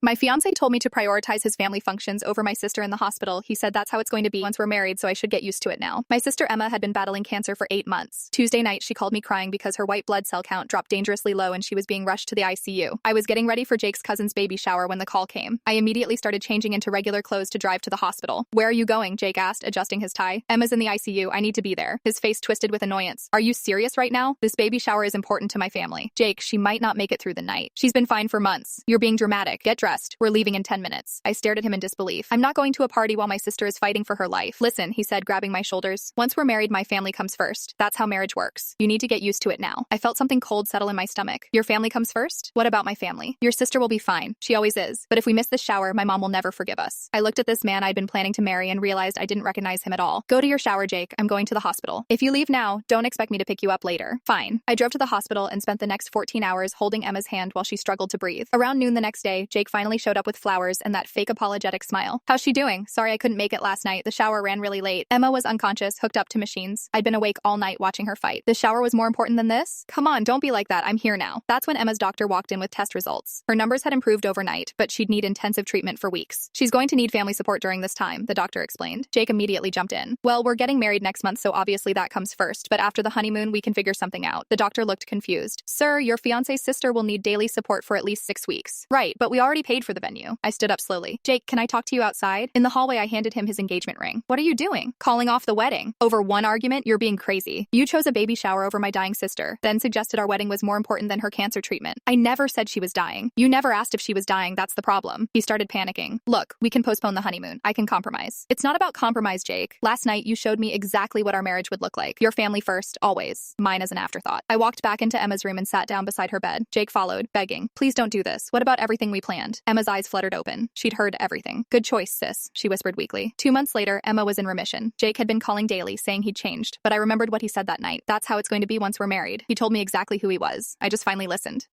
My fiance told me to prioritize his family functions over my sister in the hospital. He said that's how it's going to be once we're married, so I should get used to it now. My sister Emma had been battling cancer for 8 months. Tuesday night, she called me crying because her white blood cell count dropped dangerously low and she was being rushed to the ICU. I was getting ready for Jake's cousin's baby shower when the call came. I immediately started changing into regular clothes to drive to the hospital. Where are you going? Jake asked, adjusting his tie. Emma's in the ICU. I need to be there. His face twisted with annoyance. Are you serious right now? This baby shower is important to my family. Jake, she might not make it through the night. She's been fine for months. You're being dramatic. Get dressed. We're leaving in 10 minutes. I stared at him in disbelief. I'm not going to a party while my sister is fighting for her life. Listen, he said, grabbing my shoulders. Once we're married, my family comes first. That's how marriage works. You need to get used to it now. I felt something cold settle in my stomach. Your family comes first? What about my family? Your sister will be fine. She always is. But if we miss this shower, my mom will never forgive us. I looked at this man I'd been planning to marry and realized I didn't recognize him at all. Go to your shower, Jake. I'm going to the hospital. If you leave now, don't expect me to pick you up later. Fine. I drove to the hospital and spent the next 14 hours holding Emma's hand while she struggled to breathe. Around noon the next day, Jake finally showed up with flowers and that fake apologetic smile. How's she doing? Sorry I couldn't make it last night. The shower ran really late. Emma was unconscious, hooked up to machines. I'd been awake all night watching her fight. The shower was more important than this? Come on, don't be like that. I'm here now. That's when Emma's doctor walked in with test results. Her numbers had improved overnight, but she'd need intensive treatment for weeks. She's going to need family support during this time, the doctor explained. Jake immediately jumped in. Well, we're getting married next month, so obviously that comes first, but after the honeymoon, we can figure something out. The doctor looked confused. Sir, your fiance's sister will need daily support for at least 6 weeks. Right, but we already paid for the venue. I stood up slowly. Jake, can I talk to you outside? In the hallway, I handed him his engagement ring. What are you doing? Calling off the wedding. Over one argument? You're being crazy. You chose a baby shower over my dying sister, then suggested our wedding was more important than her cancer treatment. I never said she was dying. You never asked if she was dying, that's the problem. He started panicking. Look, we can postpone the honeymoon. I can compromise. It's not about compromise, Jake. Last night, you showed me exactly what our marriage would look like. Your family first, always. Mine as an afterthought. I walked back into Emma's room and sat down beside her bed. Jake followed, begging, please don't do this. What about everything we planned? Emma's eyes fluttered open. She'd heard everything. Good choice, sis, she whispered weakly. 2 months later, Emma was in remission. Jake had been calling daily, saying he'd changed, but I remembered what he said that night. That's how it's going to be once we're married. He told me exactly who he was. I just finally listened.